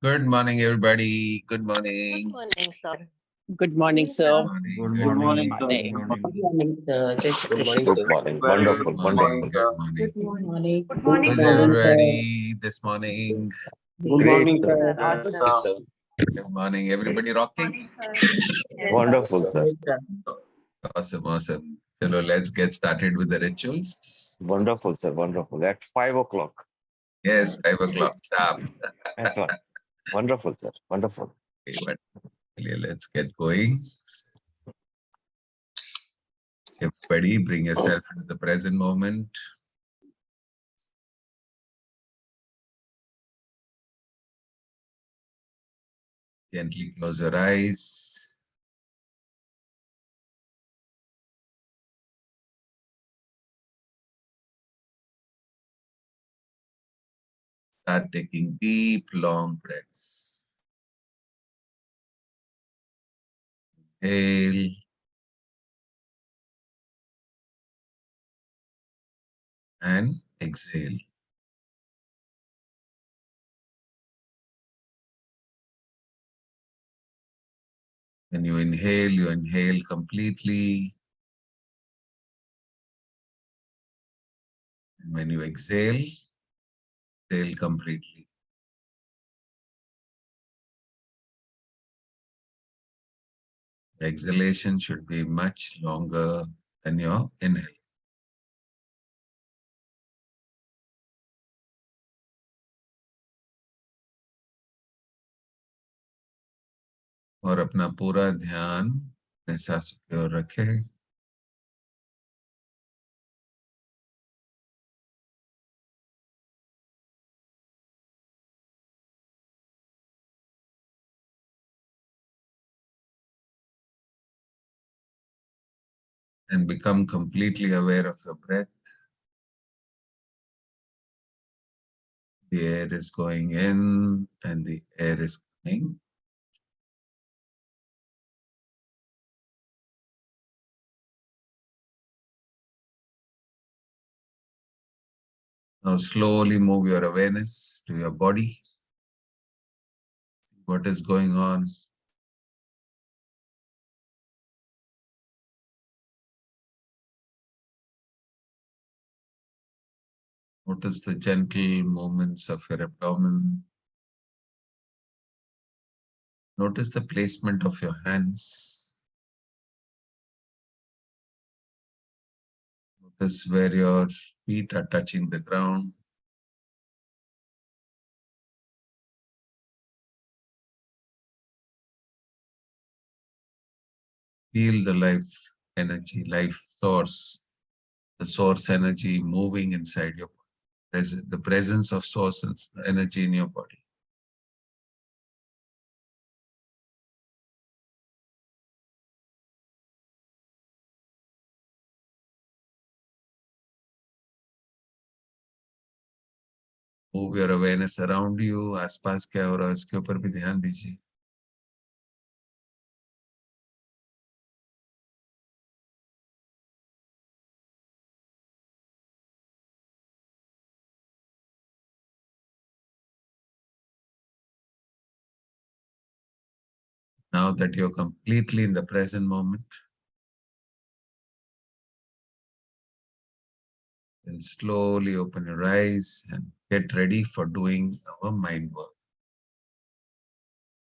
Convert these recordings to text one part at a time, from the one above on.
Good morning, everybody. Good Good morning. morning, sir. Good morning, sir. Morning. Good Good Good morning. morning, morning. sir. Good Morning. morning. Good morning, Jai Shri Good morning, Krishna. Good sir. morning. Very Good Wonderful. good morning. morning, Wonderful. Good sir. morning. Good morning. Good Good morning, How's sir. morning, sir. everybody this morning? Good Great, morning, sir. Yes, sir. sir. Yes, Awesome. sir. Good morning. Everybody rocking? Morning, sir. Yes, sir. Wonderful, sir. Great, sir. Awesome. Awesome. Hello, let's get started with the rituals. Wonderful, sir. Wonderful. At 5 o'clock. Yes, 5 o'clock sharp. That's right. Wonderful, sir. Wonderful. Okay, but let's get going. Everybody, bring yourself into the present moment. Gently close your eyes. Start taking deep, long breaths. Inhale and exhale. When you inhale completely. And when you exhale completely. The exhalation should be much longer than your inhale. और अपना पूरा ध्यान अपने सांसों की ओर रखें. And become completely aware of your breath. The air is going in and the air is coming. Now slowly move your awareness to your body. See what is going on. Notice the gentle movements of your abdomen. Notice the placement of your hands. Notice where your feet are touching the ground. Feel the life energy, life source, the source energy moving inside your body. The presence of source energy in your body. Move your awareness around you. आसपास क्या हो रहा है इसके ऊपर भी ध्यान दीजिए. Now that you're completely in the present moment, then slowly open your eyes and get ready for doing our mind work.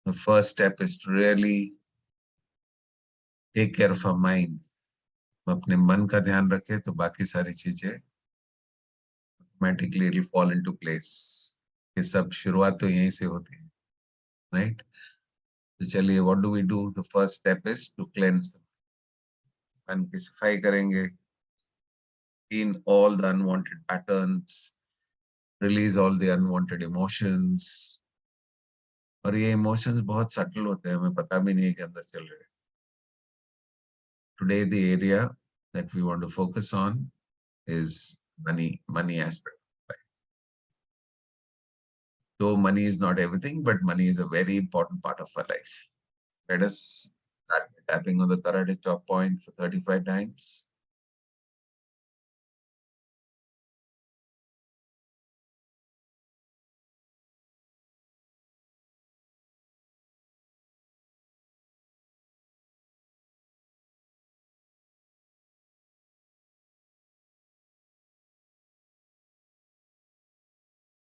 The first step is to really take care of our mind. अपने मन का ध्यान रखें तो बाकी सारी चीजें automatically it'll fall into place. ये सब शुरुआत तो यहीं से होती है, right? तो चलिए, what do we do? The first step is to cleanse. मन की सफाई करेंगे. Clean all the unwanted patterns, release all the unwanted emotions. और ये emotions बहुत subtle होते हैं, हमें पता भी नहीं है कि अंदर चल रहे हैं. Today the area that we want to focus on is money aspect. Though money is not everything, but money is a very important part of our life. Let us start tapping on the karate chop point for 35 times.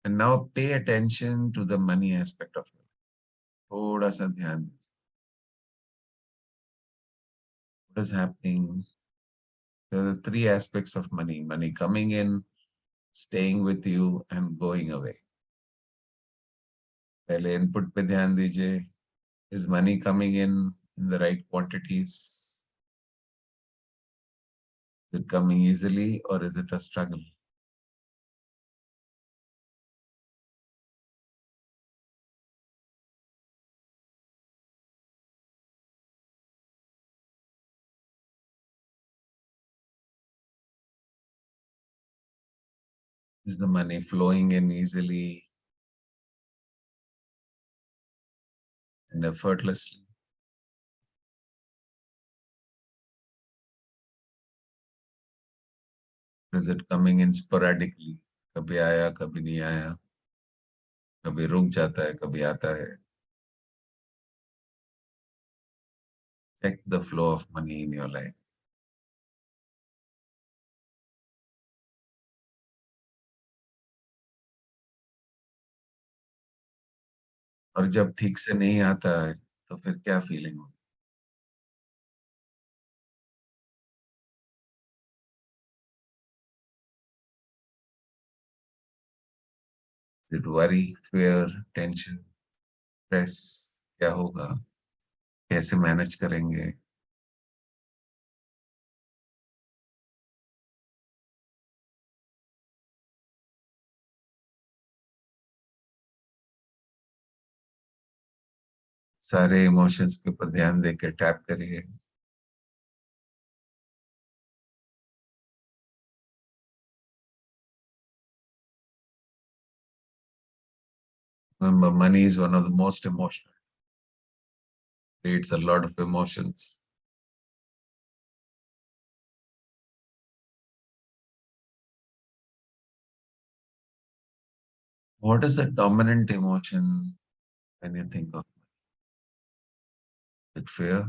And now pay attention to the money aspect of it. थोड़ा सा ध्यान. What is happening? There are three aspects of money. Money coming in, staying with you, and going away. पहले input पे ध्यान दीजिए. Is money coming in the right quantities? Is it coming easily or is it a struggle? Is the money flowing in easily and effortlessly? Is it coming in sporadically? कभी आया, कभी नहीं आया, कभी रुक जाता है, कभी आता है. Check the flow of money in your life. और जब ठीक से नहीं आता है, तो फिर क्या फीलिंग होती है? Is it worry, fear, tension, stress? क्या होगा? कैसे मैनेज करेंगे? सारे इमोशंस के ऊपर ध्यान देकर टैप करिए. Remember, money is one of the most emotional. Creates a lot of emotions. What is the dominant emotion when you think of money? Is it fear?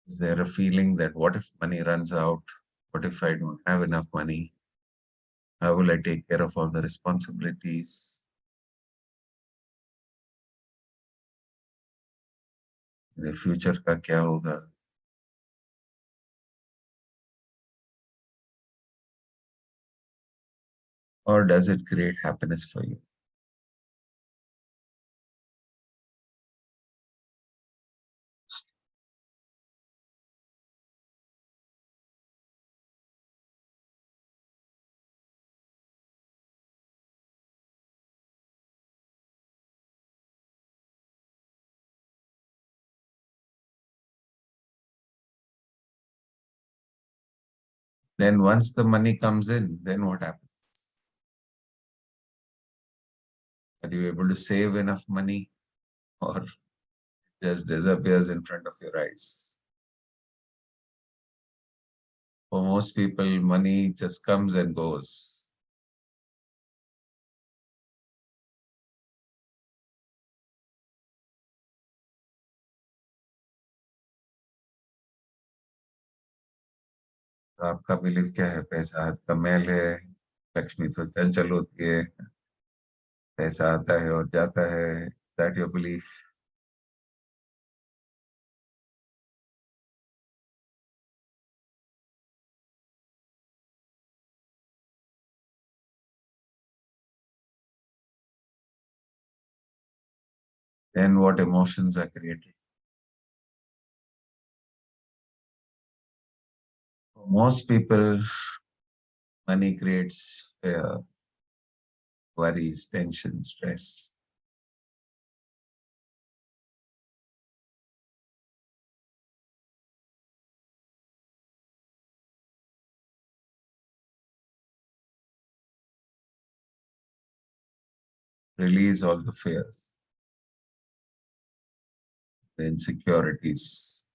Is there a feeling that what if money runs out? What if I don't have enough money? How will I take care of all the responsibilities? The future का क्या होगा? Or does it create happiness for you? Then once the money comes in, then what happens? Are you able to save enough money or just disappears in front of your eyes? For most people, money just comes and goes. तो आपका believe क्या है? पैसा हाथ का मैल है, लक्ष्मी तो चल चल होती है, पैसा आता है और जाता है. That your belief? Then what emotions are created? For most people, money creates fear, worries, tension, stress. Release all the fears, the insecurities.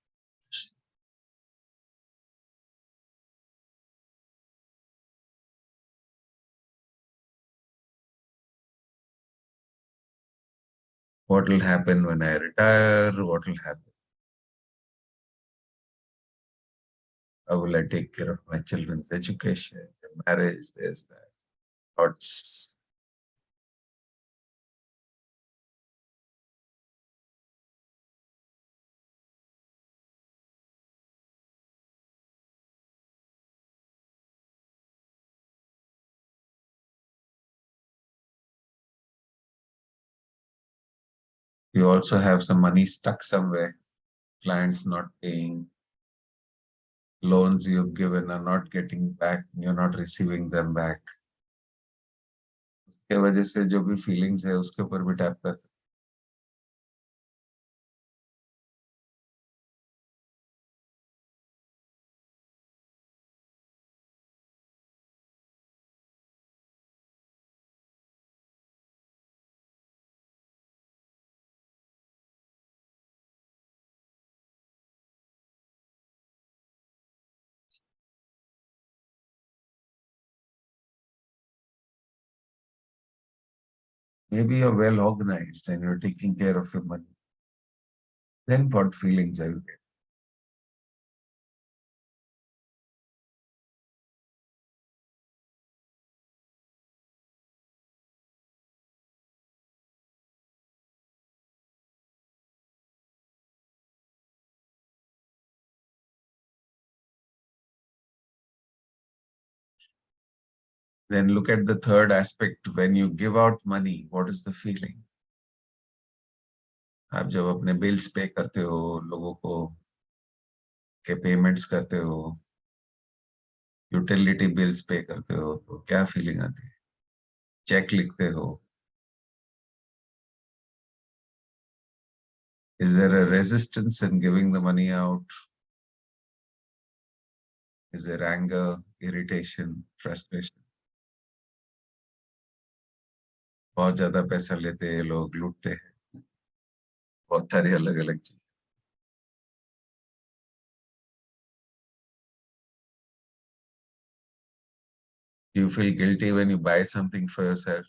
What will happen when I retire? What will happen? How will I take care of my children's education, their marriage, this, that? Thoughts. You also have some money stuck somewhere, clients not paying, loans you've given are not getting back, you're not receiving them back. उसके वजह से जो भी feelings है उसके ऊपर भी tap कर सकते. Maybe you're well organized and you're taking care of your money. Then what feelings are you getting? Then look at the third aspect. When you give out money, what is the feeling? आप जब अपने bills पे करते हो, लोगों को के payments करते हो, यूटिलिटी बिल्स पे करते हो, तो क्या फीलिंग आती है? चेक लिखते हो. Is there a resistance in giving the money out? Is there anger, irritation, frustration? बहुत ज्यादा पैसा लेते हैं लोग, लूटते हैं, बहुत सारी अलग अलग चीज. You feel guilty when you buy something for yourself.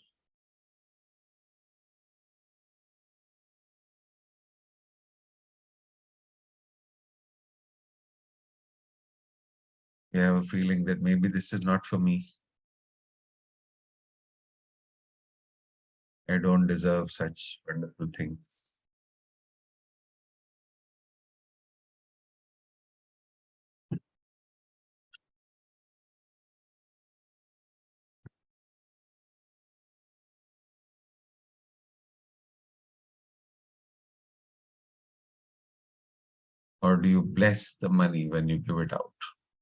You have a feeling that maybe this is not for me. I don't deserve such wonderful things. Or do you bless the money when you give it out,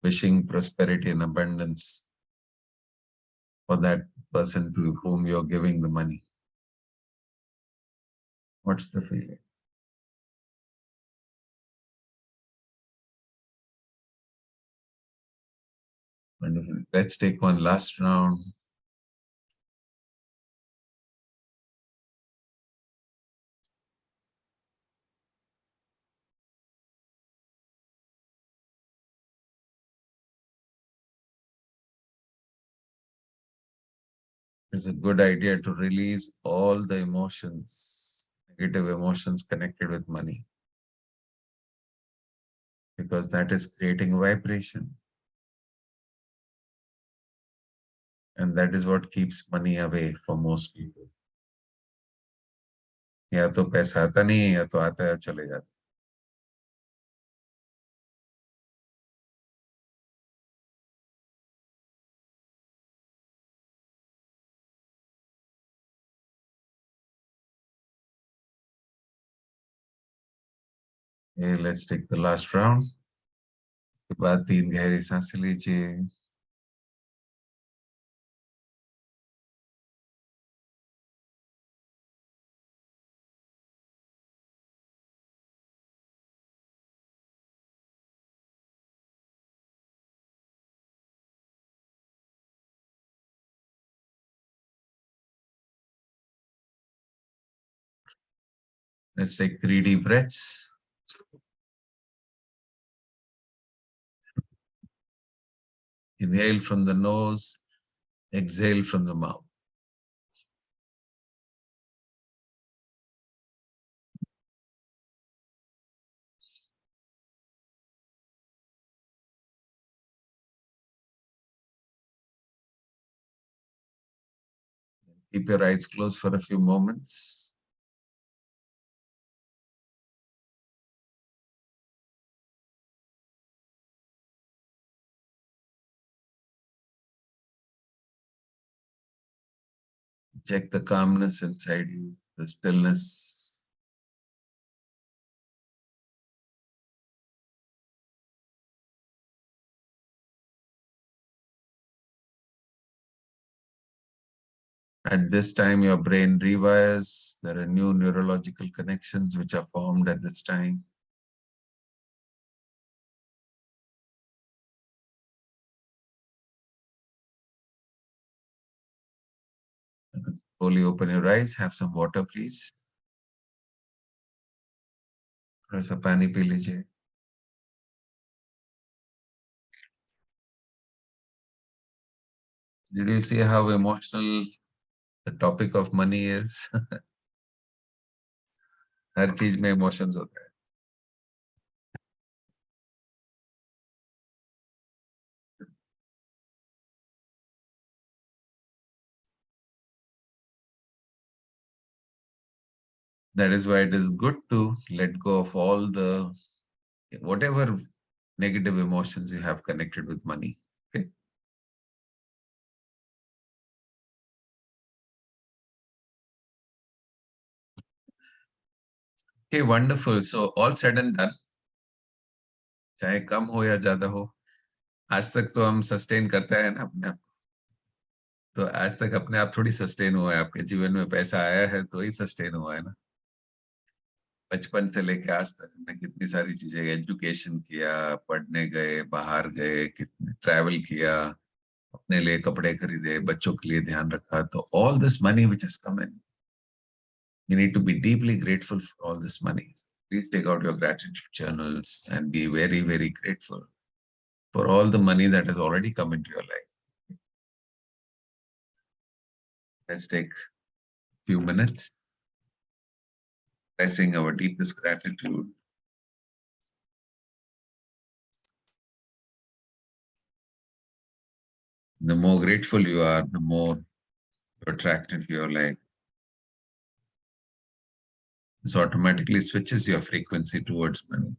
wishing prosperity and abundance for that person to whom you're giving the money? What's the feeling? Wonderful. Let's take one last round. It's a good idea to release all the emotions, negative emotions connected with money, because that is creating a vibration. And that is what keeps money away for most people. या तो पैसा आता नहीं है, या तो आता है और चले जाता है. Let's take the last round. उसके बाद 3 गहरी सांसें लीजिए. Let's take 3 deep breaths. Inhale from the nose, exhale from the mouth. Keep your eyes closed for a few moments. Check the calmness inside you, the stillness. At this time, your brain rewires. There are new neurological connections which are formed at this time. Slowly open your eyes. Have some water, please. थोड़ा सा पानी P लीजिए. Did you see how emotional the topic of money is? हर चीज में emotions होता है. That is why it is good to let go of all the whatever negative emotions you have connected with money. Okay. Okay, wonderful. So all said and done, चाहे कम हो या ज्यादा हो, आज तक तो हम सस्टेन करते हैं ना अपने आप. तो आज तक अपने आप थोड़ी सस्टेन हुआ है. आपके जीवन में पैसा आया है तो ही सस्टेन हुआ है ना. बचपन से लेके आज तक हमने कितनी सारी चीजें, एजुकेशन किया, पढ़ने गए, बाहर गए, कितने ट्रैवल किया, अपने लिए कपड़े खरीदे, बच्चों के लिए ध्यान रखा. तो all this money which has come in, you need to be deeply grateful for all this money. Please take out your gratitude journals and be very, very grateful for all the money that has already come into your life. Let's take a few minutes, expressing our deepest gratitude. The more grateful you are, the more you attract into your life. This automatically switches your frequency towards money.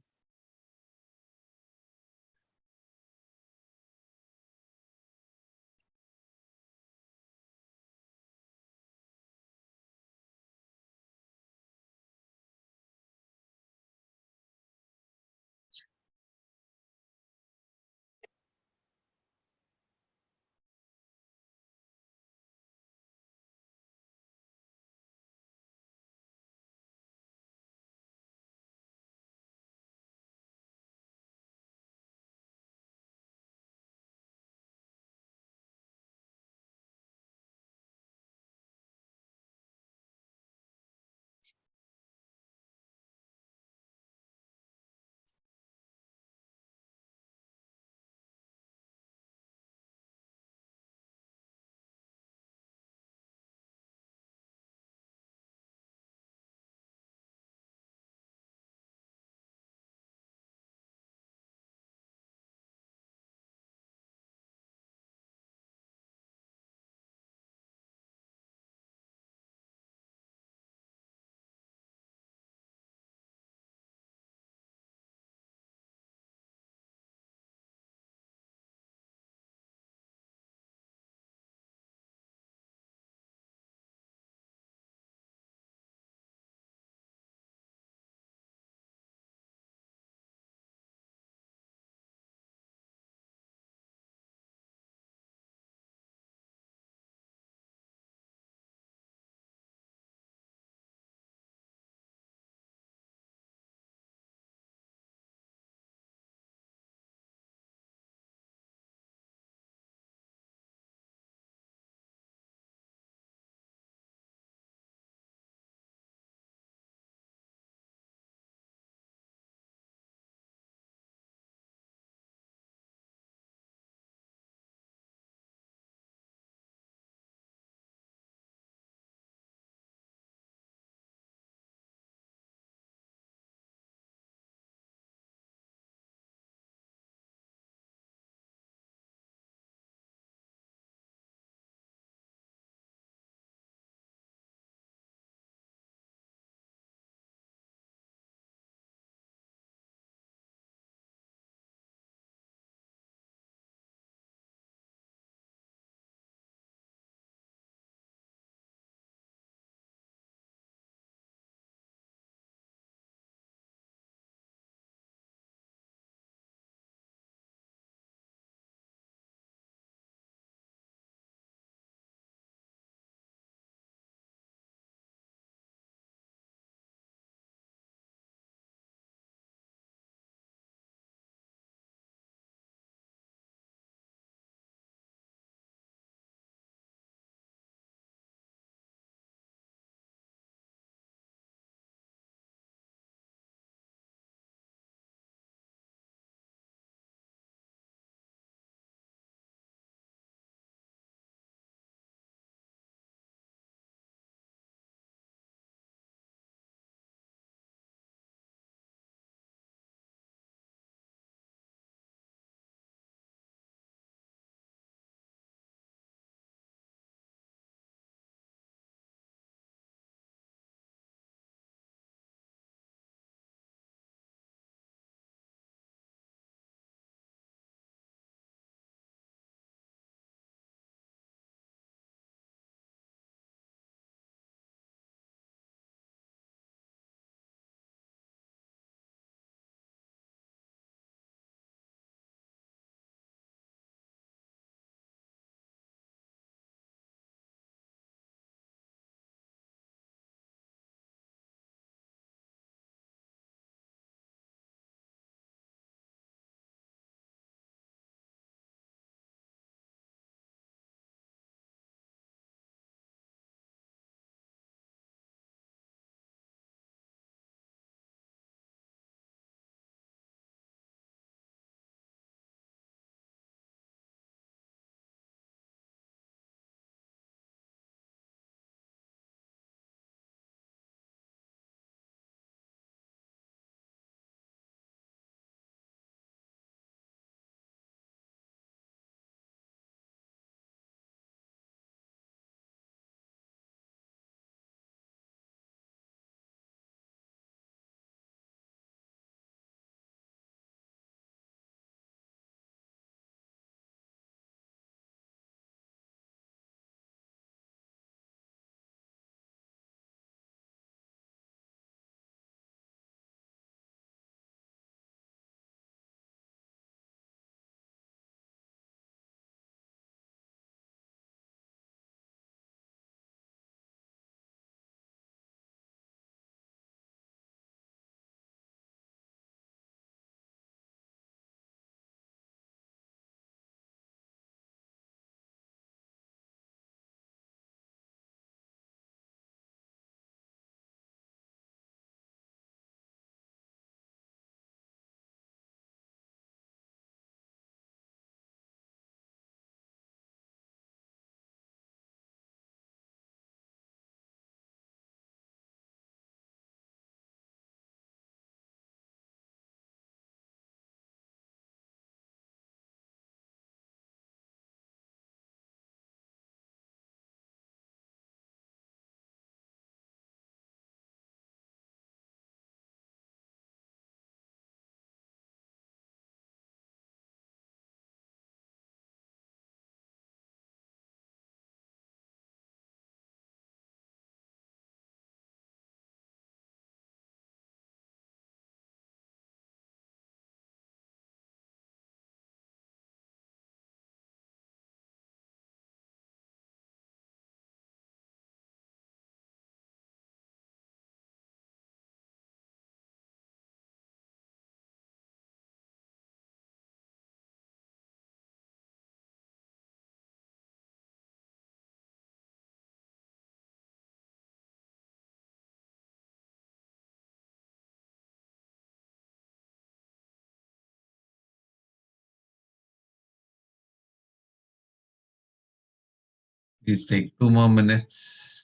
Please take 2 more minutes.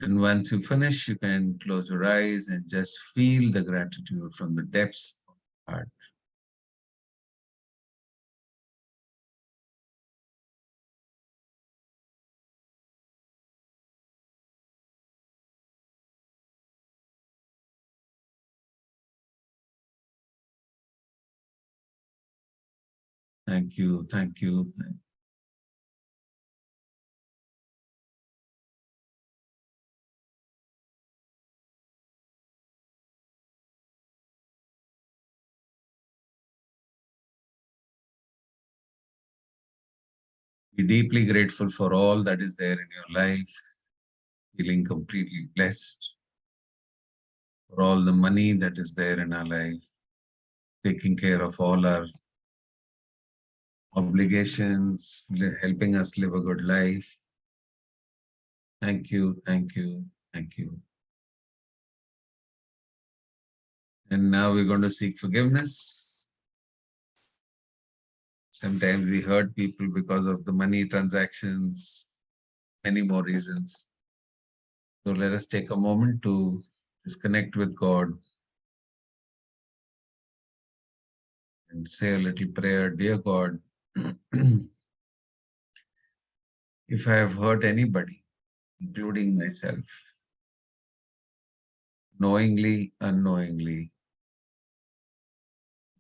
And once you finish, you can close your eyes and just feel the gratitude from the depths of the heart. Thank you, thank you. Be deeply grateful for all that is there in your life, feeling completely blessed for all the money that is there in our life, taking care of all our obligations, helping us live a good life. Thank you, thank you, thank you. And now we're going to seek forgiveness. Sometimes we hurt people because of the money transactions, many more reasons. So let us take a moment to disconnect with God and say a little prayer. Dear God, if I have hurt anybody, including myself, knowingly, unknowingly,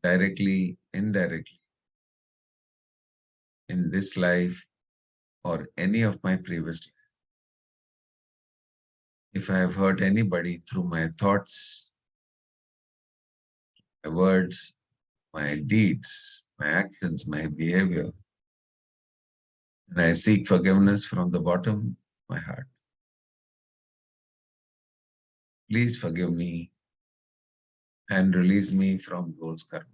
directly, indirectly, in this life or any of my previous life, if I have hurt anybody through my thoughts, my words, my deeds, my actions, my behavior, and I seek forgiveness from the bottom of my heart. Please forgive me and release me from those karma.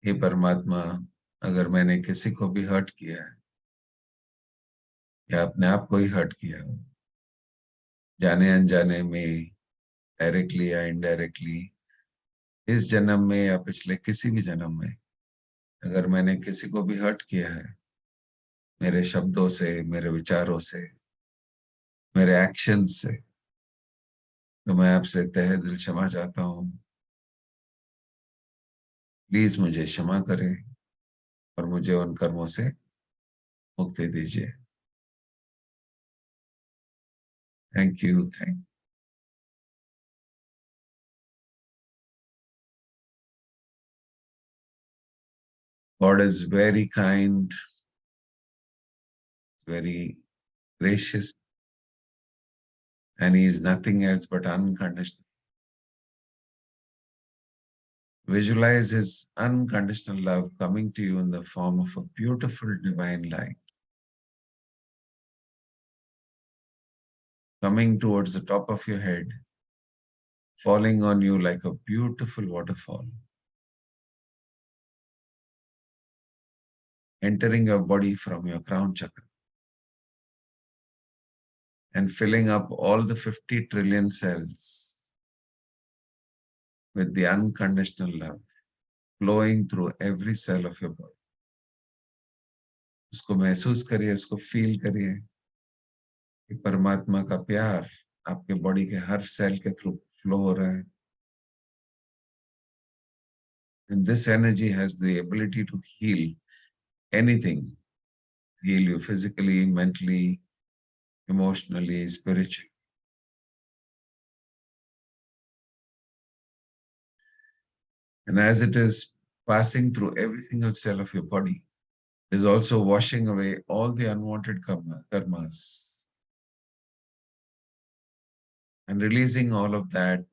हे परमात्मा, अगर मैंने किसी को भी hurt किया है या अपने आप को ही हर्ट किया है, जाने अनजाने में, डायरेक्टली या इनडायरेक्टली, इस जन्म में या पिछले किसी भी जन्म में, अगर मैंने किसी को भी हर्ट किया है, मेरे शब्दों से, मेरे विचारों से, मेरे एक्शन से, तो मैं आपसे तहे दिल क्षमा चाहता हूँ। प्लीज मुझे क्षमा करें और मुझे उन कर्मों से मुक्ति दीजिए। Thank you. God is very kind, very gracious, and He is nothing else but unconditional. Visualize His unconditional love coming to you in the form of a beautiful divine light, coming towards the top of your head, falling on you like a beautiful waterfall, entering your body from your crown chakra, and filling up all the 50 trillion cells with the unconditional love, flowing through every cell of your body. उसको महसूस करिए, उसको feel करिए कि परमात्मा का प्यार आपके बॉडी के हर सेल के थ्रू फ्लो हो रहा है. And this energy has the ability to heal anything, heal you physically, mentally, emotionally, spiritually. And as it is passing through every single cell of your body, it is also washing away all the unwanted karmas and releasing all of that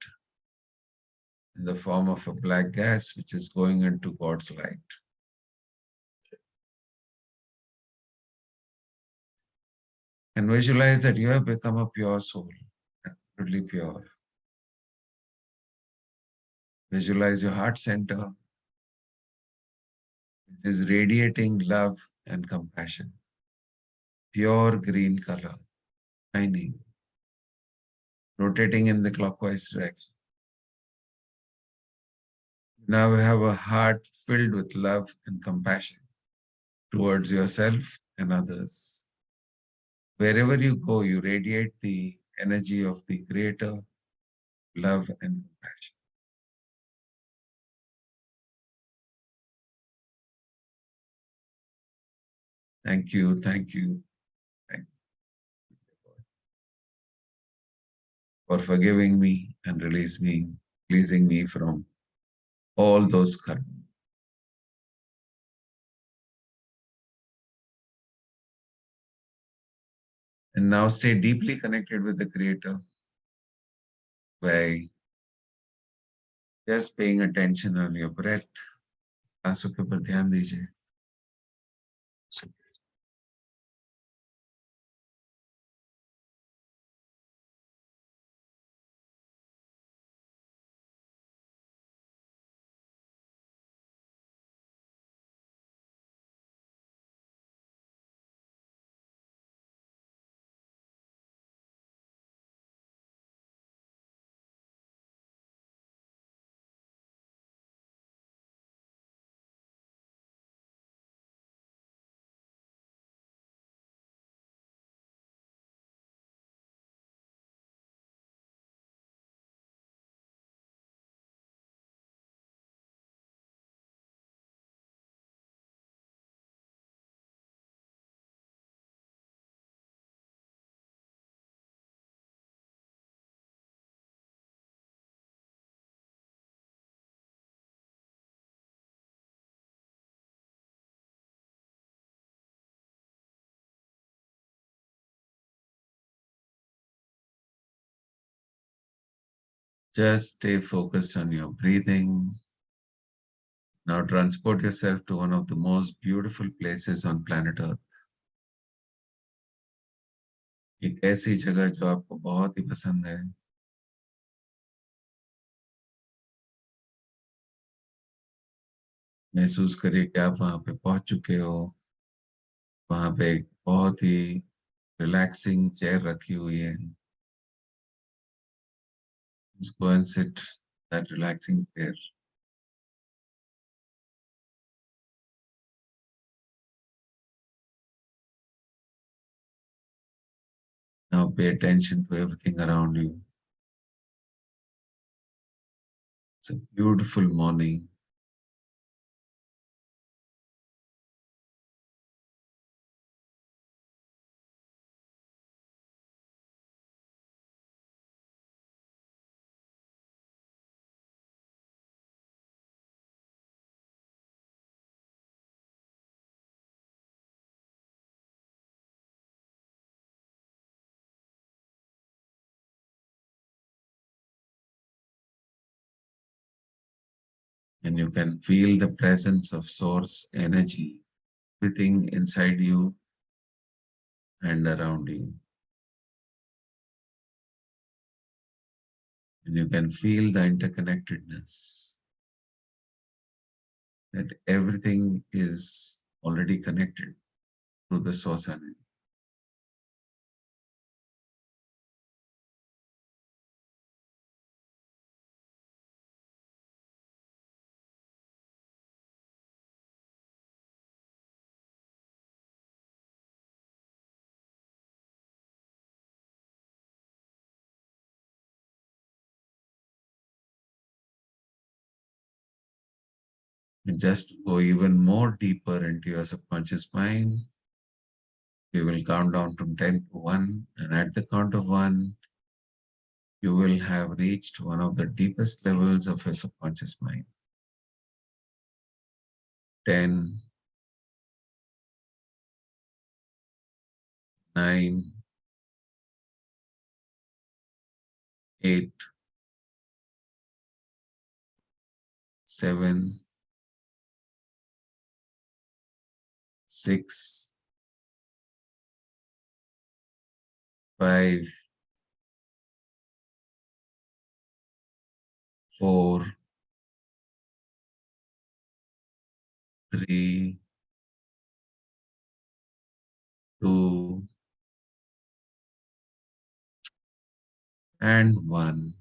in the form of a black gas which is going into God's light. And visualize that you have become a pure soul, absolutely pure. Visualize your heart center, which is radiating love and compassion. Pure green color, shining, rotating in the clockwise direction. Now you have a heart filled with love and compassion towards yourself and others. Wherever you go, you radiate the energy of the Creator, love and compassion. Thank you, thank you, thank you for forgiving me and releasing me from all those karma. And now stay deeply connected with the Creator by just paying attention on your breath. सांसों के ऊपर ध्यान दीजिए. Just stay focused on your breathing. Now transport yourself to one of the most beautiful places on planet Earth. एक ऐसी जगह जो आपको बहुत ही पसंद है. महसूस करिए कि आप वहां पे पहुंच चुके हो. वहां पे एक बहुत ही रिलैक्सिंग चेयर रखी हुई है. Just go and sit that relaxing chair. Now pay attention to everything around you. It's a beautiful morning. And you can feel the presence of source energy, everything inside you and around you. And you can feel the interconnectedness, that everything is already connected through the source energy. And just to go even more deeper into your subconscious mind, we will count down from 10 to 1, and at the count of 1, you will have reached one of the deepest levels of your subconscious mind. 10, 9, 8, 7, 6, 5, 4, 3, 2, and 1.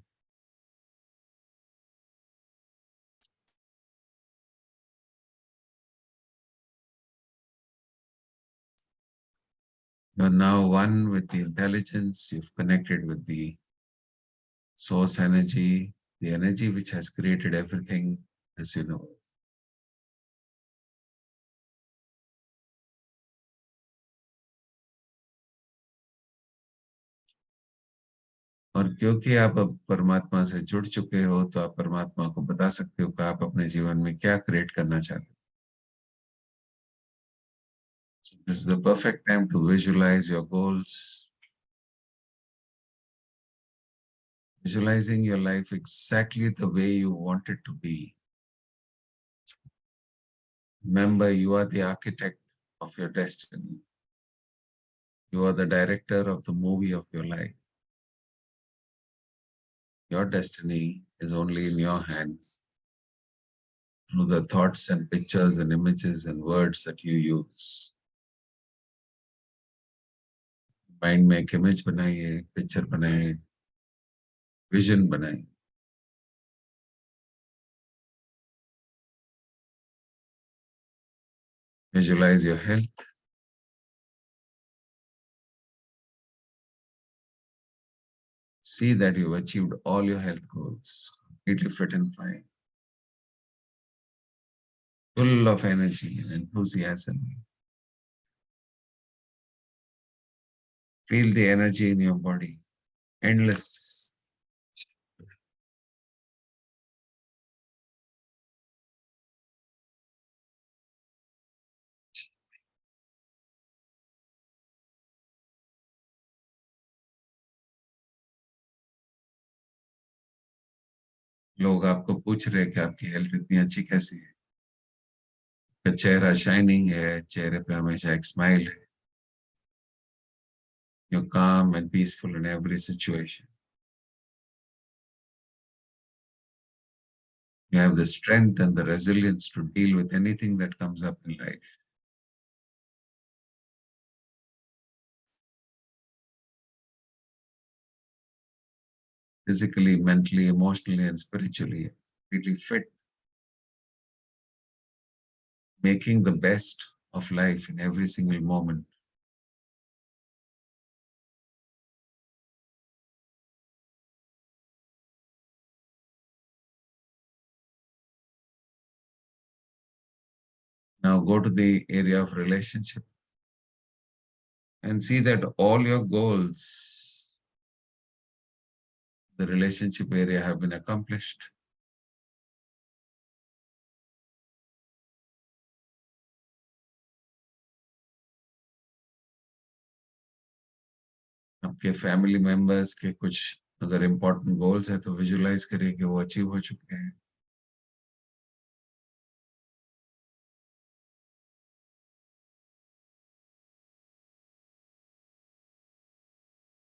You're now one with the intelligence. You've connected with the source energy, the energy which has created everything as you know. और क्योंकि आप अब परमात्मा से जुड़ चुके हो, तो आप परमात्मा को बता सकते हो कि आप अपने जीवन में क्या क्रिएट करना चाहते हो. So this is the perfect time to visualize your goals. Visualizing your life exactly the way you want it to be. Remember, you are the architect of your destiny. You are the director of the movie of your life. Your destiny is only in your hands through the thoughts and pictures and images and words that you use. Mind में एक image बनाइए, picture बनाइए, vision बनाइए. Visualize your health. See that you've achieved all your health goals, completely fit and fine, full of energy and enthusiasm. Feel the energy in your body, endless. लोग आपको पूछ रहे हैं कि आपकी हेल्थ इतनी अच्छी कैसी है. आपका चेहरा शाइनिंग है, चेहरे पे हमेशा एक स्माइल है. You're calm and peaceful in every situation. You have the strength and the resilience to deal with anything that comes up in life. Physically, mentally, emotionally, and spiritually, completely fit, making the best of life in every single moment. Now go to the area of relationship and see that all your goals, the relationship area, have been accomplished. आपके family members के कुछ अगर important goals है तो visualise करिए कि वो achieve हो चुके हैं.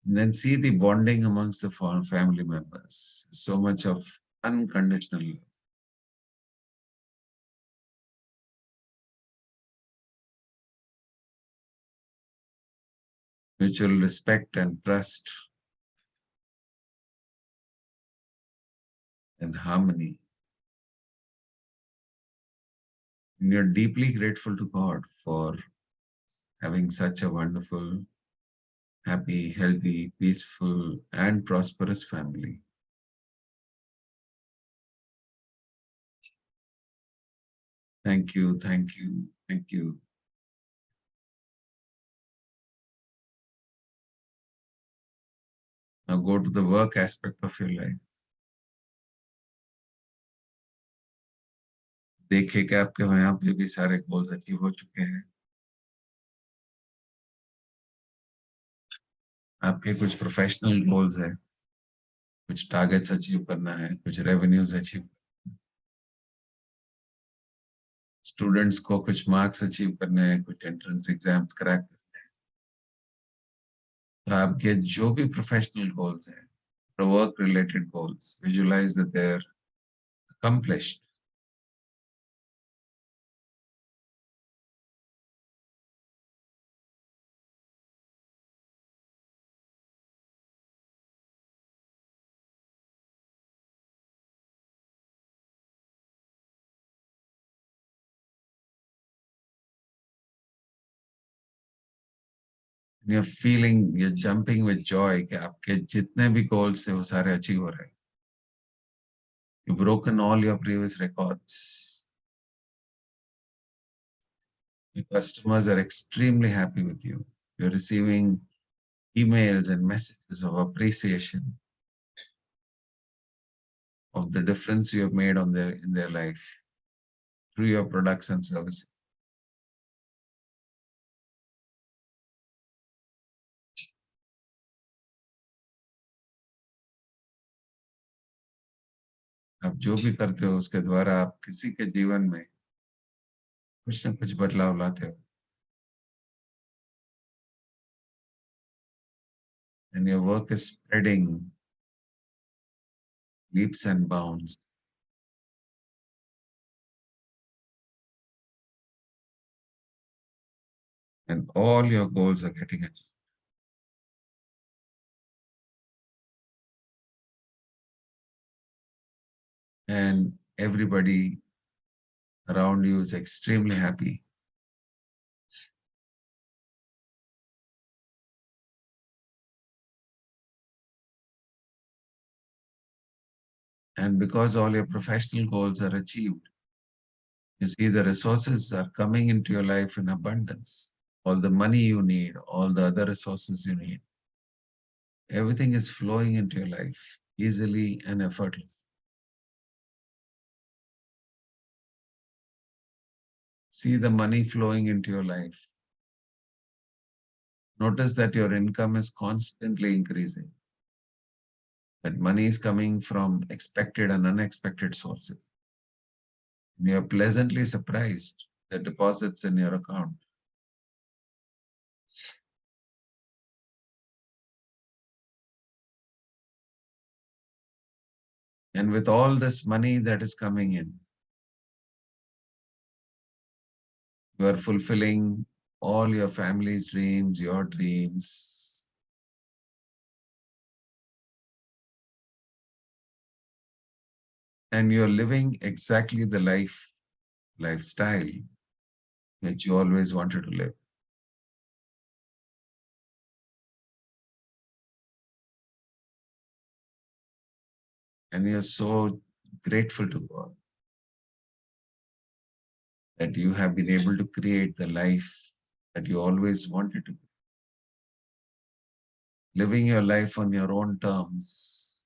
And then see the bonding amongst the family members. So much of unconditional love. Mutual respect and trust and harmony. And you're deeply grateful to God for having such a wonderful, happy, healthy, peaceful, and prosperous family. Thank you, thank you, thank you. Now go to the work aspect of your life. देखिए कि आपके यहाँ पे भी सारे goals achieve हो चुके हैं. आपके कुछ प्रोफेशनल गोल्स हैं, कुछ टारगेट्स अचीव करना है, कुछ रेवेन्यूज अचीव, स्टूडेंट्स को कुछ मार्क्स अचीव करने हैं, कुछ एंट्रेंस एग्जाम्स क्रैक करने हैं. तो आपके जो भी प्रोफेशनल गोल्स हैं, work related goals, visualise that they are accomplished. You're feeling, you're jumping with joy कि आपके जितने भी goals थे वो सारे achieve हो रहे हैं. You've broken all your previous records. Your customers are extremely happy with you. You're receiving emails and messages of appreciation of the difference you have made in their life through your products and services. आप जो भी करते हो उसके द्वारा आप किसी के जीवन में कुछ न कुछ बदलाव लाते हो. And your work is spreading leaps and bounds. And all your goals are getting achieved. And everybody around you is extremely happy. And because all your professional goals are achieved, you see the resources are coming into your life in abundance. All the money you need, all the other resources you need, everything is flowing into your life easily and effortlessly. See the money flowing into your life. Notice that your income is constantly increasing. That money is coming from expected and unexpected sources. And you are pleasantly surprised the deposits in your account. And with all this money that is coming in, you are fulfilling all your family's dreams, your dreams. And you're living exactly the lifestyle that you always wanted to live. And you're so grateful to God that you have been able to create the life that you always wanted to. Living your life on your own terms,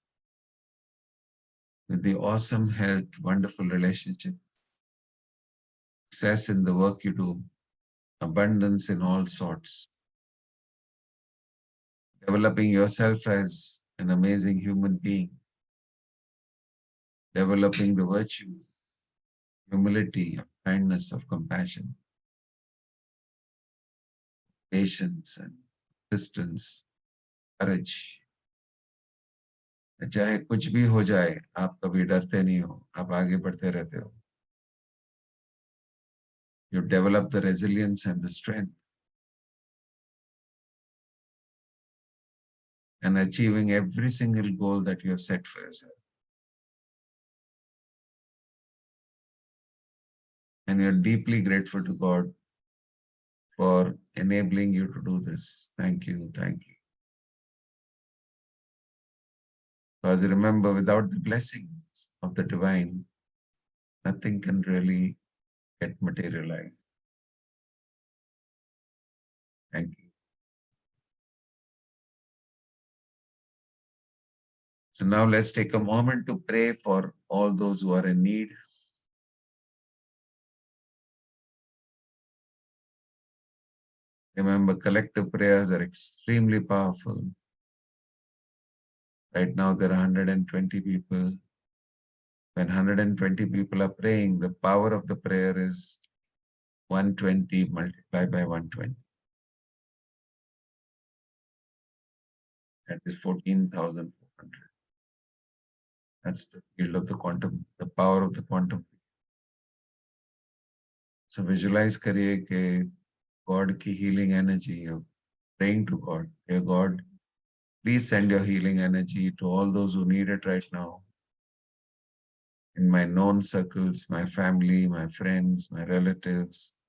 with the awesome health, wonderful relationship, success in the work you do, abundance in all sorts, developing yourself as an amazing human being, developing the virtue, humility, of kindness, of compassion, patience and persistence, courage. चाहे कुछ भी हो जाए, आप कभी डरते नहीं हो, आप आगे बढ़ते रहते हो. You develop the resilience and the strength, and achieving every single goal that you have set for yourself. And you're deeply grateful to God for enabling you to do this. Thank you, thank you. Because remember, without the blessings of the divine, nothing can really get materialized. Thank you. So now let's take a moment to pray for all those who are in need. Remember, collective prayers are extremely powerful. Right now, there are 120 people. When 120 people are praying, the power of the prayer is 120 multiplied by 120. That is 14,400. That's the field of the quantum, the power of the quantum. So visualize kariye ke God ki healing energy of praying to God. Dear God, please send your healing energy to all those who need it right now. In my known circles, my family, my friends, my relatives,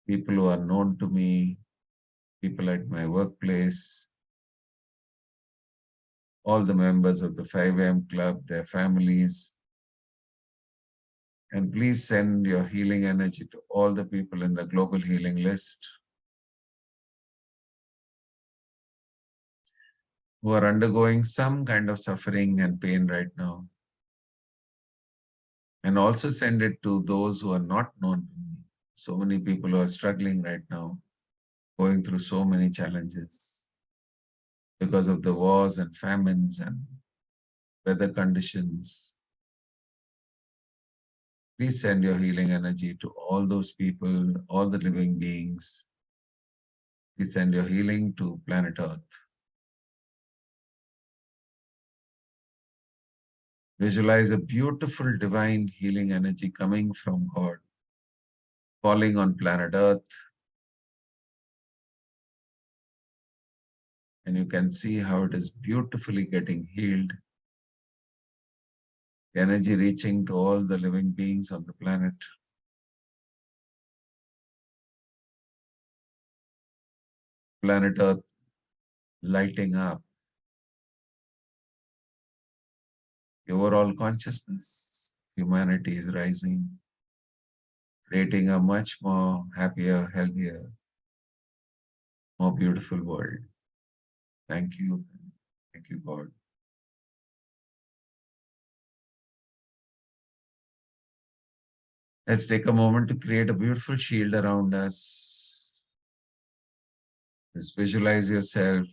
people who are known to me, people at my workplace, all the members of the 5am club, their families. And please send your healing energy to all the people in the global healing list who are undergoing some kind of suffering and pain right now. And also send it to those who are not known to me. So many people who are struggling right now, going through so many challenges because of the wars and famines and weather conditions. Please send your healing energy to all those people, all the living beings. Please send your healing to planet Earth. Visualize a beautiful divine healing energy coming from God, falling on planet Earth. And you can see how it is beautifully getting healed. The energy reaching to all the living beings on the planet. Planet Earth lighting up. The overall consciousness, humanity is rising, creating a much more happier, healthier, more beautiful world. Thank you. Thank you, God. Let's take a moment to create a beautiful shield around us. Just visualize yourself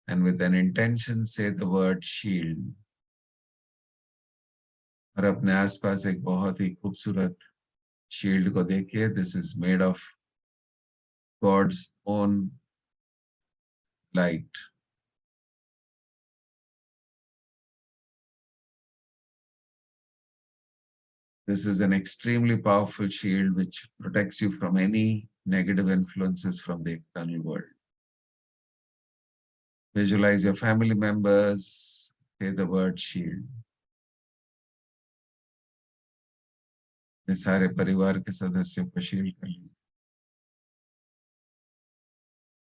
and with an intention say the word shield. और अपने आसपास एक बहुत ही खूबसूरत shield को देखिए. This is made of God's own light. This is an extremely powerful shield which protects you from any negative influences from the external world. Visualize your family members, say the word shield. अपने सारे परिवार के सदस्यों को shield कर लीजिए.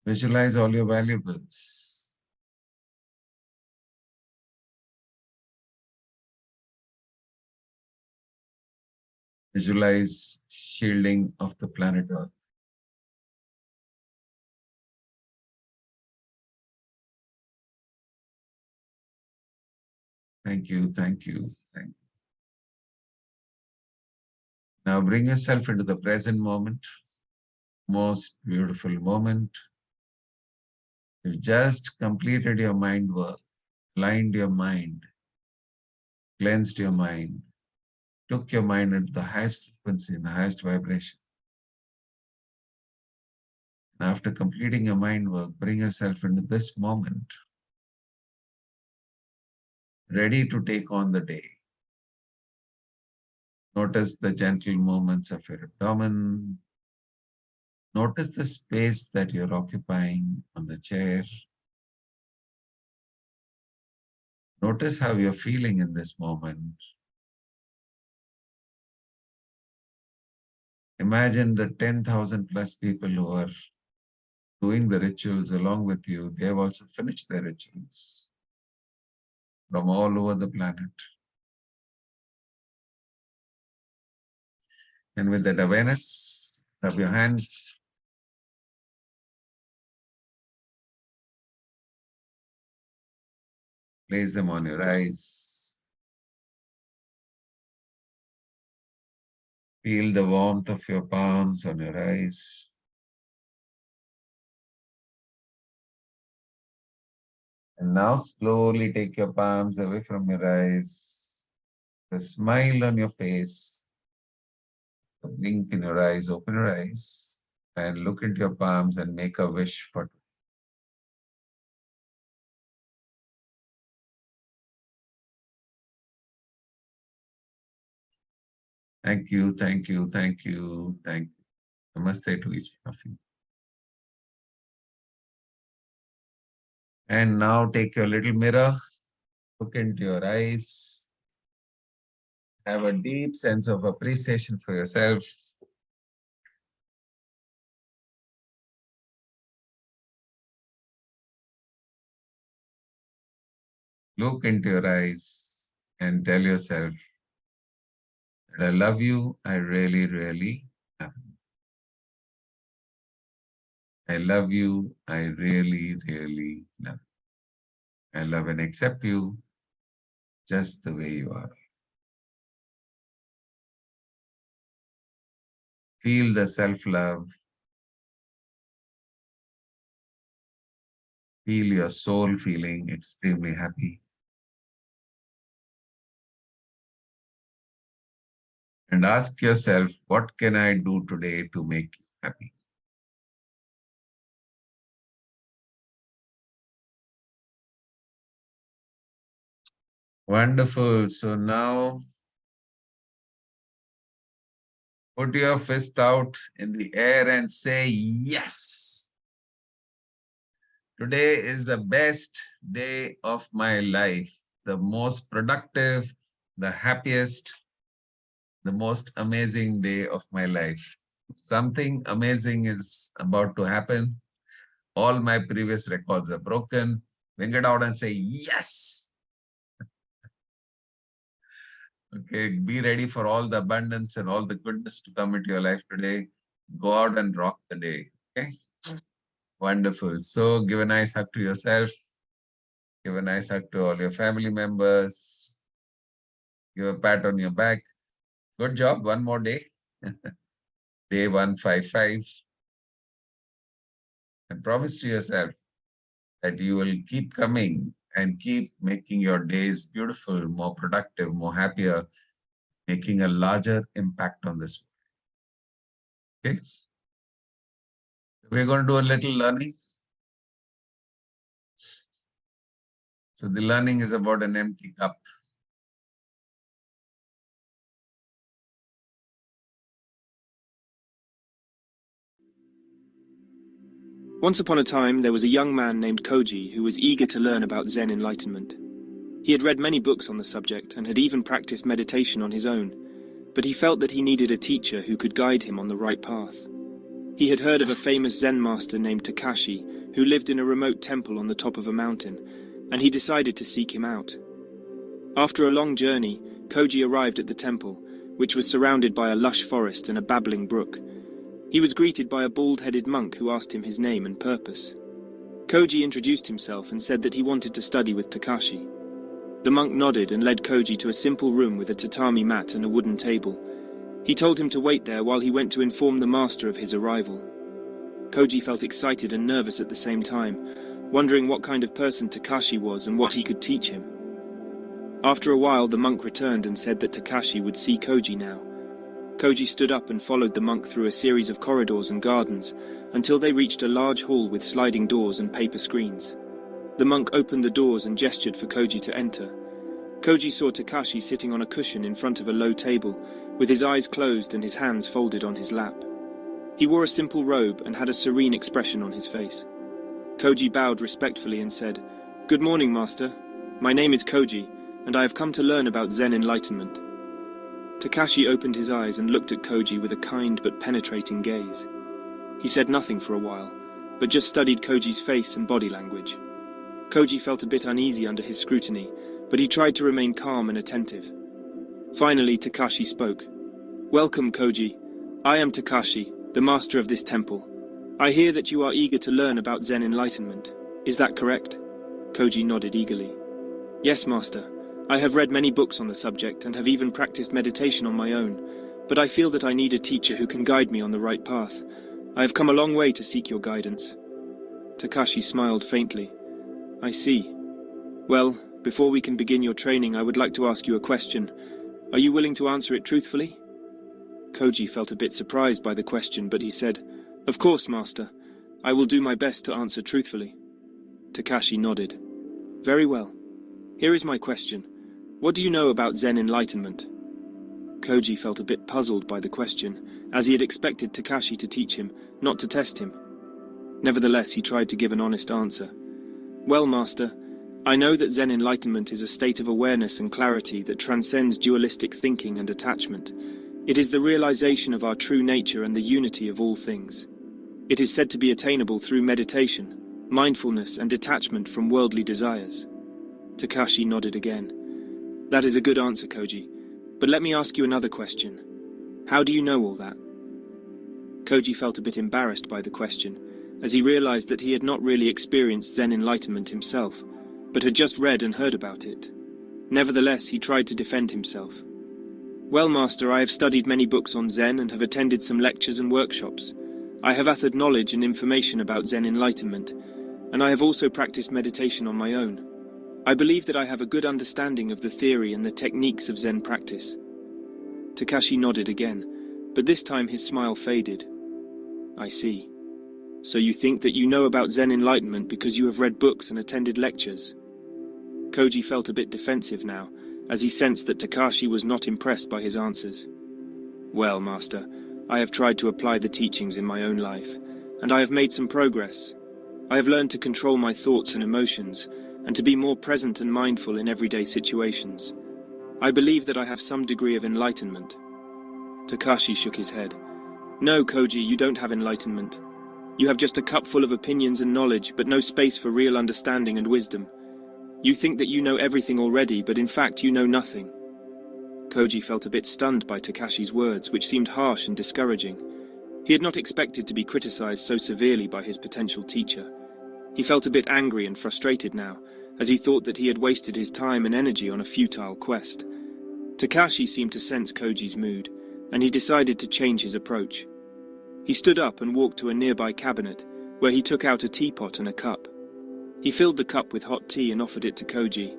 Visualize all your valuables. Visualize shielding of the planet Earth. Thank you, thank you, thank you. Now bring yourself into the present moment, most beautiful moment. You've just completed your mind work, aligned your mind, cleansed your mind, took your mind into the highest frequency, the highest vibration. And after completing your mind work, bring yourself into this moment, ready to take on the day. Notice the gentle movements of your abdomen. Notice the space that you're occupying on the chair. Notice how you're feeling in this moment. Imagine the 10,000 plus people who are doing the rituals along with you. They have also finished their rituals from all over the planet. And with that awareness, rub your hands. Place them on your eyes. Feel the warmth of your palms on your eyes. And now slowly take your palms away from your eyes. The smile on your face. The blink in your eyes. Open your eyes and look into your palms and make a wish for. Thank you, thank you, thank you, thank you. Namaste to each of you. And now take your little mirror, look into your eyes, have a deep sense of appreciation for yourself. Look into your eyes and tell yourself that I love you, I really, really love you. I love you, I really, really love you. I love and accept you just the way you are. Feel the self-love. Feel your soul feeling extremely happy. And ask yourself, what can I do today to make you happy? Wonderful. So now put your fist out in the air and say, yes. Today is the best day of my life, the most productive, the happiest, the most amazing day of my life. Something amazing is about to happen. All my previous records are broken. Bring it out and say, yes. Okay, be ready for all the abundance and all the goodness to come into your life today. Go out and rock the day. Okay. Wonderful. So give a nice hug to yourself. Give a nice hug to all your family members. Give a pat on your back. Good job. One more day. Day 155. And promise to yourself that you will keep coming and keep making your days beautiful, more productive, more happier, making a larger impact on this world. Okay. We're going to do a little learning. So the learning is about an empty cup. Once upon a time, there was a young man named Koji who was eager to learn about Zen enlightenment. He had read many books on the subject and had even practiced meditation on his own, but he felt that he needed a teacher who could guide him on the right path. He had heard of a famous Zen master named Takashi who lived in a remote temple on the top of a mountain, and he decided to seek him out. After a long journey, Koji arrived at the temple, which was surrounded by a lush forest and a babbling brook. He was greeted by a bald-headed monk who asked him his name and purpose. Koji introduced himself and said that he wanted to study with Takashi. The monk nodded and led Koji to a simple room with a tatami mat and a wooden table. He told him to wait there while he went to inform the master of his arrival. Koji felt excited and nervous at the same time, wondering what kind of person Takashi was and what he could teach him. After a while, the monk returned and said that Takashi would see Koji now. Koji stood up and followed the monk through a series of corridors and gardens until they reached a large hall with sliding doors and paper screens. The monk opened the doors and gestured for Koji to enter. Koji saw Takashi sitting on a cushion in front of a low table, with his eyes closed and his hands folded on his lap. He wore a simple robe and had a serene expression on his face. Koji bowed respectfully and said, "Good morning, master. My name is Koji, and I have come to learn about Zen enlightenment." Takashi opened his eyes and looked at Koji with a kind but penetrating gaze. He said nothing for a while, but just studied Koji's face and body language. Koji felt a bit uneasy under his scrutiny, but he tried to remain calm and attentive. Finally, Takashi spoke. "Welcome, Koji. I am Takashi, the master of this temple. I hear that you are eager to learn about Zen enlightenment. Is that correct?" Koji nodded eagerly. "Yes, master. I have read many books on the subject and have even practiced meditation on my own, but I feel that I need a teacher who can guide me on the right path. I have come a long way to seek your guidance." Takashi smiled faintly. "I see. Well, before we can begin your training, I would like to ask you a question. Are you willing to answer it truthfully?" Koji felt a bit surprised by the question, but he said, "Of course, master. I will do my best to answer truthfully." Takashi nodded. "Very well. Here is my question. What do you know about Zen enlightenment?" Koji felt a bit puzzled by the question, as he had expected Takashi to teach him, not to test him. Nevertheless, he tried to give an honest answer. "Well, master, I know that Zen enlightenment is a state of awareness and clarity that transcends dualistic thinking and attachment. It is the realization of our true nature and the unity of all things. It is said to be attainable through meditation, mindfulness, and detachment from worldly desires." Takashi nodded again. "That is a good answer, Koji. But let me ask you another question. How do you know all that?" Koji felt a bit embarrassed by the question, as he realized that he had not really experienced Zen enlightenment himself, but had just read and heard about it. Nevertheless, he tried to defend himself. "Well, master, I have studied many books on Zen and have attended some lectures and workshops. I have gathered knowledge and information about Zen enlightenment, and I have also practiced meditation on my own. I believe that I have a good understanding of the theory and the techniques of Zen practice." Takashi nodded again, but this time his smile faded. "I see. So you think that you know about Zen enlightenment because you have read books and attended lectures?" Koji felt a bit defensive now, as he sensed that Takashi was not impressed by his answers. "Well, master, I have tried to apply the teachings in my own life, and I have made some progress. I have learned to control my thoughts and emotions, and to be more present and mindful in everyday situations. I believe that I have some degree of enlightenment." Takashi shook his head. "No, Koji, you don't have enlightenment. You have just a cup full of opinions and knowledge, but no space for real understanding and wisdom. You think that you know everything already, but in fact you know nothing." Koji felt a bit stunned by Takashi's words, which seemed harsh and discouraging. He had not expected to be criticized so severely by his potential teacher. He felt a bit angry and frustrated now, as he thought that he had wasted his time and energy on a futile quest. Takashi seemed to sense Koji's mood, and he decided to change his approach. He stood up and walked to a nearby cabinet, where he took out a teapot and a cup. He filled the cup with hot tea and offered it to Koji.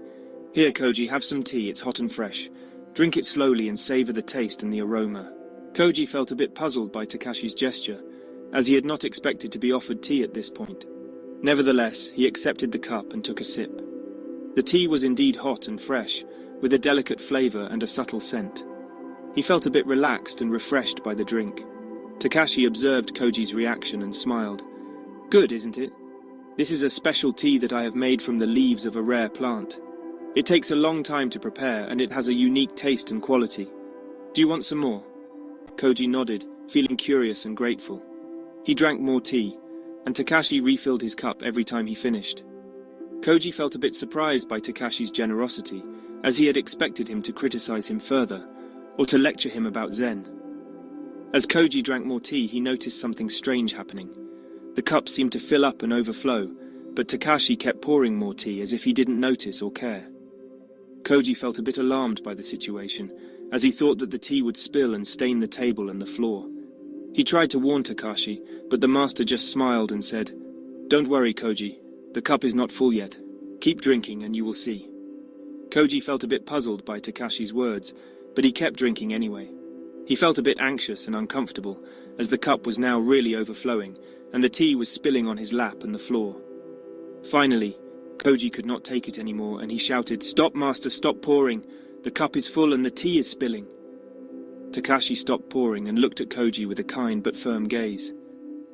"Here, Koji, have some tea, it's hot and fresh. Drink it slowly and savor the taste and the aroma." Koji felt a bit puzzled by Takashi's gesture, as he had not expected to be offered tea at this point. Nevertheless, he accepted the cup and took a sip. The tea was indeed hot and fresh, with a delicate flavor and a subtle scent. He felt a bit relaxed and refreshed by the drink. Takashi observed Koji's reaction and smiled. "Good, isn't it? This is a special tea that I have made from the leaves of a rare plant. It takes a long time to prepare, and it has a unique taste and quality. Do you want some more?" Koji nodded, feeling curious and grateful. He drank more tea, and Takashi refilled his cup every time he finished. Koji felt a bit surprised by Takashi's generosity, as he had expected him to criticize him further, or to lecture him about Zen. As Koji drank more tea, he noticed something strange happening. The cup seemed to fill up and overflow, but Takashi kept pouring more tea as if he didn't notice or care. Koji felt a bit alarmed by the situation, as he thought that the tea would spill and stain the table and the floor. He tried to warn Takashi, but the master just smiled and said, "Don't worry, Koji. The cup is not full yet. Keep drinking and you will see." Koji felt a bit puzzled by Takashi's words, but he kept drinking anyway. He felt a bit anxious and uncomfortable, as the cup was now really overflowing, and the tea was spilling on his lap and the floor. Finally, Koji could not take it anymore, and he shouted, "Stop, master, stop pouring! The cup is full and the tea is spilling!" Takashi stopped pouring and looked at Koji with a kind but firm gaze.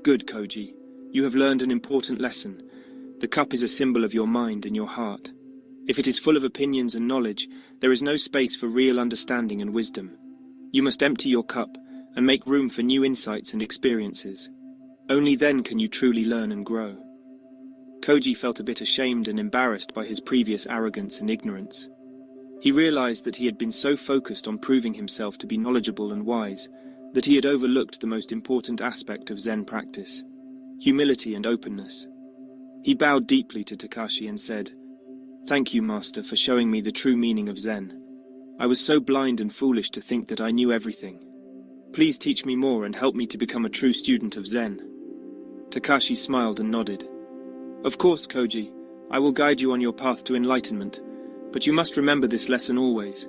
"Good, Koji. You have learned an important lesson. The cup is a symbol of your mind and your heart. If it is full of opinions and knowledge, there is no space for real understanding and wisdom. You must empty your cup and make room for new insights and experiences. Only then can you truly learn and grow." Koji felt a bit ashamed and embarrassed by his previous arrogance and ignorance. He realized that he had been so focused on proving himself to be knowledgeable and wise that he had overlooked the most important aspect of Zen practice: humility and openness. He bowed deeply to Takashi and said, "Thank you, Master, for showing me the true meaning of Zen. I was so blind and foolish to think that I knew everything. Please teach me more and help me to become a true student of Zen." Takashi smiled and nodded. "Of course, Koji. I will guide you on your path to enlightenment. But you must remember this lesson always.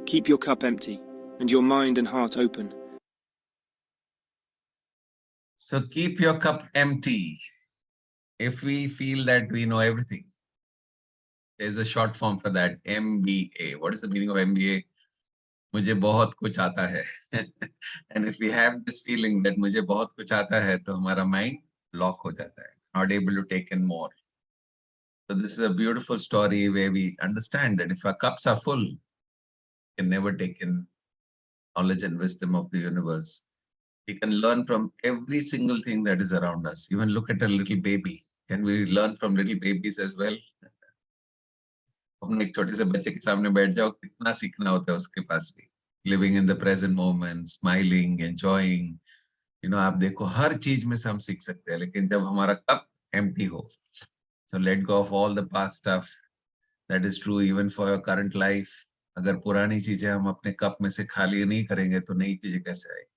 Keep your cup empty and your mind and heart open." So keep your cup empty. If we feel that we know everything, there's a short form for that, MBA. What is the meaning of MBA? मुझे बहुत कुछ आता है. And if we have this feeling that मुझे बहुत कुछ आता है, तो हमारा mind lock हो जाता है, not able to take in more. So this is a beautiful story where we understand that if our cups are full, we can never take in knowledge and wisdom of the universe. We can learn from every single thing that is around us. Even look at a little baby. Can we learn from little babies as well? अपने एक छोटे से बच्चे के सामने बैठ जाओ, कितना सीखना होता है उसके पास भी. Living in the present moment, smiling, enjoying. आप देखो हर चीज में से हम सीख सकते हैं, लेकिन जब हमारा कप empty हो. So let go of all the past stuff. That is true even for your current life. अगर पुरानी चीजें हम अपने कप में से खाली नहीं करेंगे तो नई चीजें कैसे आएगी?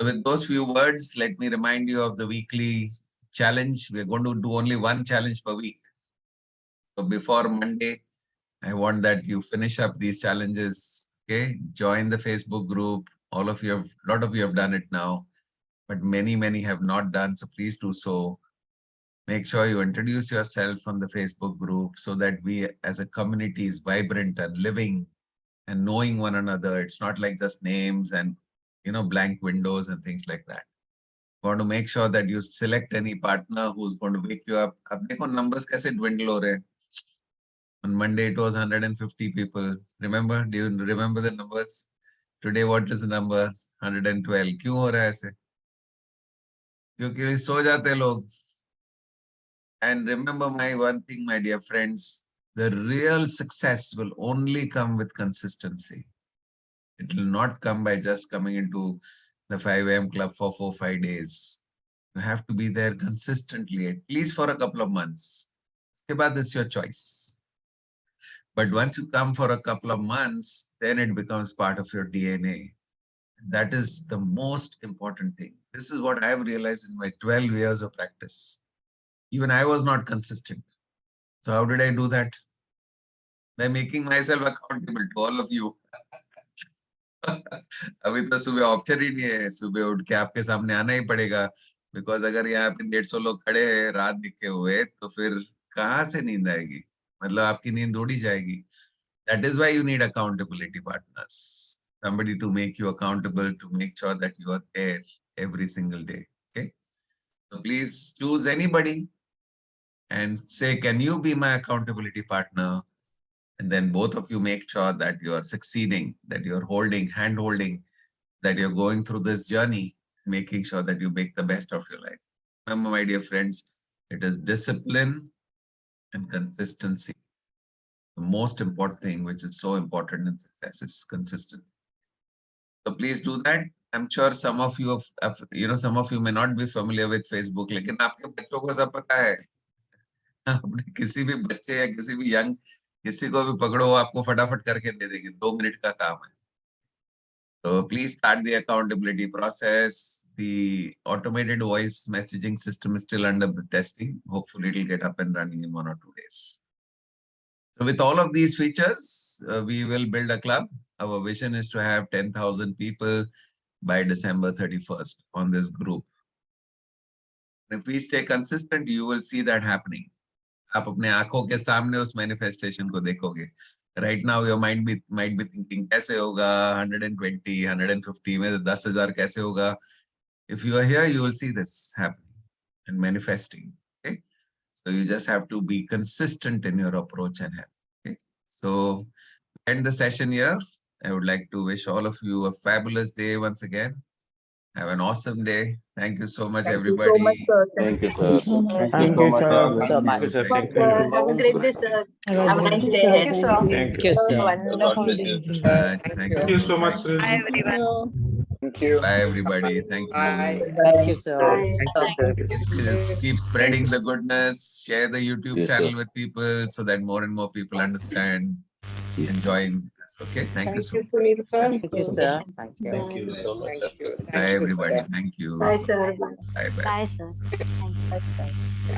So with those few words, let me remind you of the weekly challenge. We're going to do only one challenge per week. So before Monday, I want that you finish up these challenges. Okay, join the Facebook group. A lot of you have done it now, but many have not done. So please do so. Make sure you introduce yourself on the Facebook group so that we as a community is vibrant and living and knowing one another. It's not like just names and blank windows and things like that. You want to make sure that you select any partner who's going to wake you up. अब देखो numbers कैसे dwindle हो रहे हैं. On Monday it was 150 people. Remember? Do you remember the numbers? Today what is the number? 112. क्यों हो रहा है ऐसे? क्योंकि सो जाते लोग. And remember my one thing, my dear friends, the real success will only come with consistency. It will not come by just coming into the 5 a.m. club for 4-5 days. You have to be there consistently, at least for a couple of months. But this is your choice. But once you come for a couple of months, then it becomes part of your DNA. That is the most important thing. This is what I have realized in my 12 years of practice. Even I was not consistent. So how did I do that? By making myself accountable to all of you. अभी तो सुबह option ही नहीं है, सुबह उठ के आपके सामने आना ही पड़ेगा. बिकॉज अगर यहाँ पे 150 लोग खड़े हैं रात दिखे हुए, तो फिर कहाँ से नींद आएगी? मतलब आपकी नींद उड़ ही जाएगी. That is why you need accountability partners. Somebody to make you accountable, to make sure that you are there every single day. Okay. So please choose anybody and say, can you be my accountability partner? And then both of you make sure that you are succeeding, that you're hand holding, that you're going through this journey, making sure that you make the best of your life. Remember, my dear friends, it is discipline and consistency. The most important thing, which is so important in success, is consistency. So please do that. I'm sure some of you some of you may not be familiar with Facebook, लेकिन आपके बच्चों को सब पता है. आपने किसी भी बच्चे या किसी भी यंग किसी को भी पकड़ो, वो आपको फटाफट करके दे देंगे. 2 मिनट का काम है. So please start the accountability process. The automated voice messaging system is still under testing. Hopefully it'll get up and running in 1 or 2 days. So with all of these features, we will build a club. Our vision is to have 10,000 people by December 31st on this group. If we stay consistent, you will see that happening. आप अपने आंखों के सामने उस manifestation को देखोगे. Right now, your mind might be thinking, कैसे होगा 120, 150 में 10,000 कैसे होगा? If you are here, you will see this happening and manifesting. Okay, so you just have to be consistent in your approach and help. Okay, so end the session here. I would like to wish all of you a fabulous day once again. Have an awesome day. Thank you so much, everybody. Thank you, sir. Thank you so Thank you, much. sir. Thank Sir, you. have a great day, sir. Have a nice day Thank ahead. you, sir. Thank Thank you. you, sir. Wonderful Bless day. you. Thank Thank you. you so much, Thank sir. Bye, everyone. Thank you. Bye, everybody. Thank Bye. you. Thank you, sir. Bye. Just keep spreading the goodness. Share the YouTube Yes, channel sir. with people so that more and more people understand and join us. Okay. Thank you so much. Sunil, sir. Thank you, sir. Thank you. Bye. Thank you. Bye, Thank you, everybody. sir. Thank you. Bye, sir. Bye. Bye, bye. Bye, sir. Thank you.